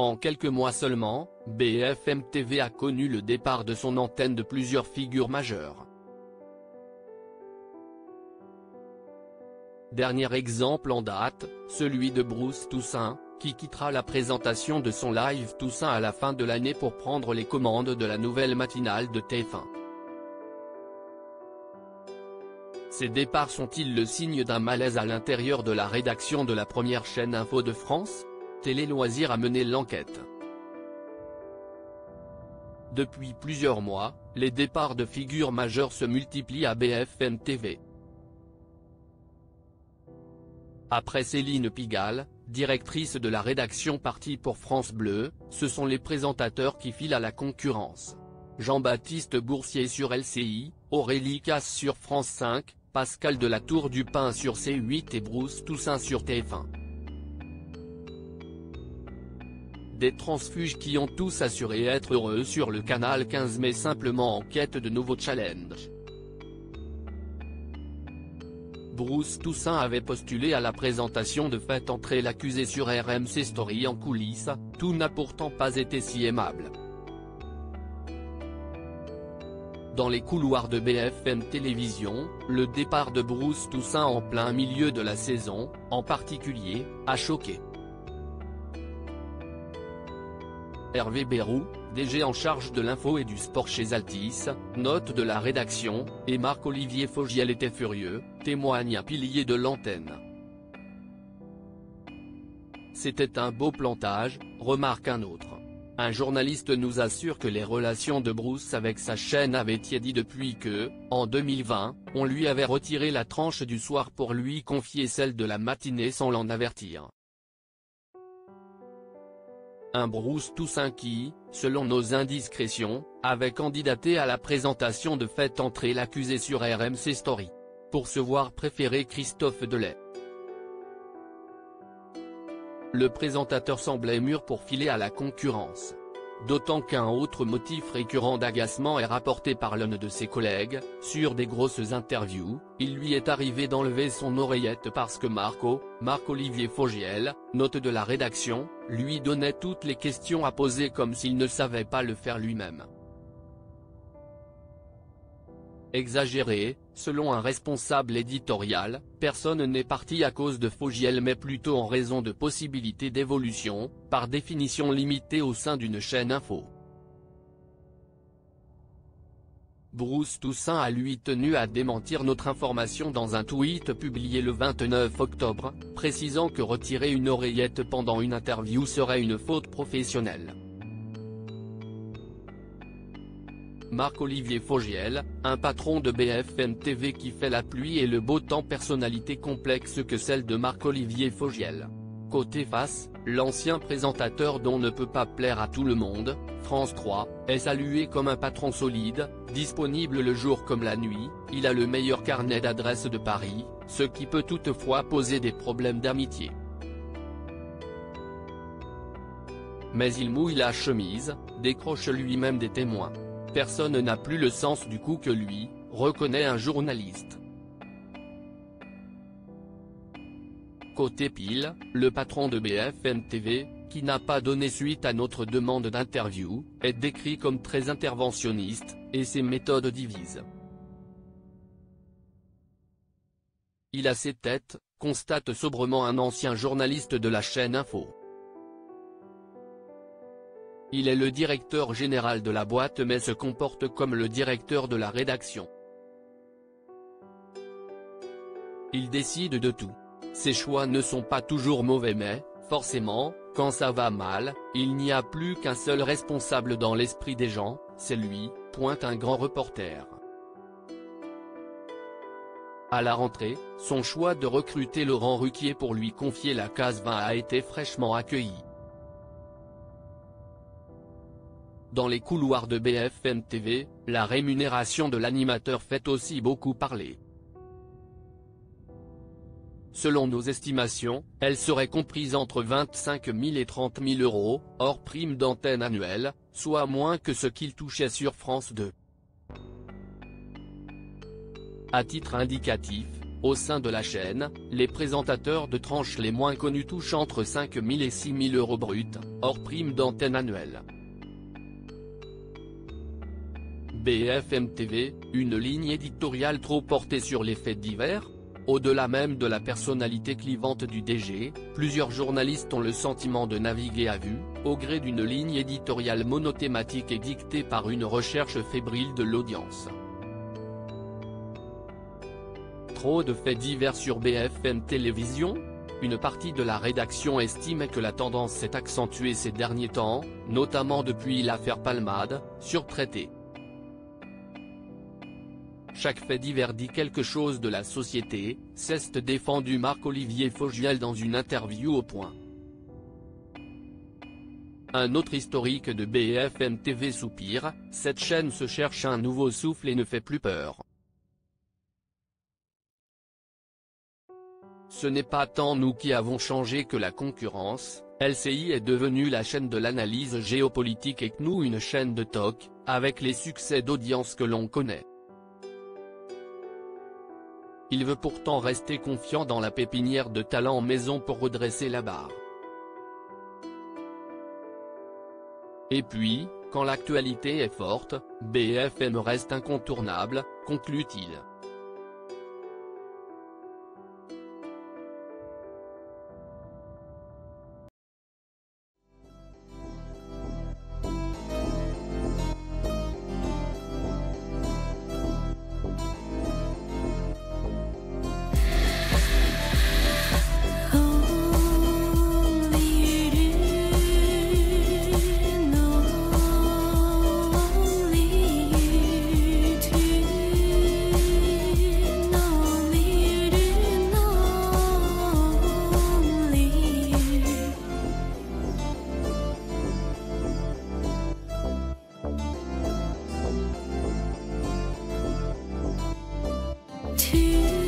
En quelques mois seulement, BFM TV a connu le départ de son antenne de plusieurs figures majeures. Dernier exemple en date, celui de Bruce Toussaint, qui quittera la présentation de son live Toussaint à la fin de l'année pour prendre les commandes de la nouvelle matinale de TF1. Ces départs sont-ils le signe d'un malaise à l'intérieur de la rédaction de la première chaîne info de France ? Télé Loisirs a mené l'enquête. Depuis plusieurs mois, les départs de figures majeures se multiplient à BFM TV. Après Céline Pigalle, directrice de la rédaction partie pour France Bleu, ce sont les présentateurs qui filent à la concurrence. Jean-Baptiste Boursier sur LCI, Aurélie Casse sur France 5, Pascal de la Tour du Pin sur C8 et Bruce Toussaint sur TF1. Des transfuges qui ont tous assuré être heureux sur le canal 15 mais simplement en quête de nouveaux challenges. Bruce Toussaint avait postulé à la présentation de Faites entrer l'accusé sur RMC Story en coulisses, tout n'a pourtant pas été si aimable. Dans les couloirs de BFM Télévision, le départ de Bruce Toussaint en plein milieu de la saison, en particulier, a choqué. Hervé Bérou, DG en charge de l'info et du sport chez Altice, note de la rédaction, et Marc-Olivier Fogiel était furieux, témoigne un pilier de l'antenne. C'était un beau plantage, remarque un autre. Un journaliste nous assure que les relations de Bruce avec sa chaîne avaient tiédi depuis que, en 2020, on lui avait retiré la tranche du soir pour lui confier celle de la matinée sans l'en avertir. Un Bruce Toussaint qui, selon nos indiscrétions, avait candidaté à la présentation de Faites entrer l'accusé sur RMC Story. Pour se voir préférer Christophe Delay. Le présentateur semblait mûr pour filer à la concurrence. D'autant qu'un autre motif récurrent d'agacement est rapporté par l'un de ses collègues, sur des grosses interviews, il lui est arrivé d'enlever son oreillette parce que Marc-Olivier Fogiel, note de la rédaction, lui donnait toutes les questions à poser comme s'il ne savait pas le faire lui-même. Exagéré, selon un responsable éditorial, personne n'est parti à cause de Fogiel mais plutôt en raison de possibilités d'évolution, par définition limitées au sein d'une chaîne info. Bruce Toussaint a lui tenu à démentir notre information dans un tweet publié le 29 octobre, précisant que retirer une oreillette pendant une interview serait une faute professionnelle. Marc-Olivier Fogiel, un patron de BFM TV qui fait la pluie et le beau temps, personnalité complexe que celle de Marc-Olivier Fogiel. Côté face, l'ancien présentateur dont ne peut pas plaire à tout le monde, France 3, est salué comme un patron solide, disponible le jour comme la nuit, il a le meilleur carnet d'adresses de Paris, ce qui peut toutefois poser des problèmes d'amitié. Mais il mouille la chemise, décroche lui-même des témoins. Personne n'a plus le sens du coup que lui, reconnaît un journaliste. Côté pile, le patron de BFM TV, qui n'a pas donné suite à notre demande d'interview, est décrit comme très interventionniste, et ses méthodes divisent. Il a ses têtes, constate sobrement un ancien journaliste de la chaîne Info. Il est le directeur général de la boîte mais se comporte comme le directeur de la rédaction. Il décide de tout. Ses choix ne sont pas toujours mauvais mais, forcément, quand ça va mal, il n'y a plus qu'un seul responsable dans l'esprit des gens, c'est lui, pointe un grand reporter. À la rentrée, son choix de recruter Laurent Ruquier pour lui confier la case 20 a été fraîchement accueilli. Dans les couloirs de BFM TV, la rémunération de l'animateur fait aussi beaucoup parler. Selon nos estimations, elle serait comprise entre 25 000 et 30 000 €, hors prime d'antenne annuelle, soit moins que ce qu'il touchait sur France 2. À titre indicatif, Au sein de la chaîne, les présentateurs de tranches les moins connus touchent entre 5 000 et 6 000 euros bruts, hors prime d'antenne annuelle. BFM TV, une ligne éditoriale trop portée sur les faits divers? Au-delà même de la personnalité clivante du DG, plusieurs journalistes ont le sentiment de naviguer à vue, au gré d'une ligne éditoriale monothématique et dictée par une recherche fébrile de l'audience. Trop de faits divers sur BFM Télévision? Une partie de la rédaction estime que la tendance s'est accentuée ces derniers temps, notamment depuis l'affaire Palmade, surtraitée. Chaque fait divers dit quelque chose de la société, s'est défendu Marc-Olivier Fogiel dans une interview au Point. Un autre historique de BFM TV soupire, cette chaîne se cherche un nouveau souffle et ne fait plus peur. Ce n'est pas tant nous qui avons changé que la concurrence. LCI est devenue la chaîne de l'analyse géopolitique et nous une chaîne de talk, avec les succès d'audience que l'on connaît. Il veut pourtant rester confiant dans la pépinière de talents maison pour redresser la barre. Et puis, quand l'actualité est forte, BFM reste incontournable, conclut-il. To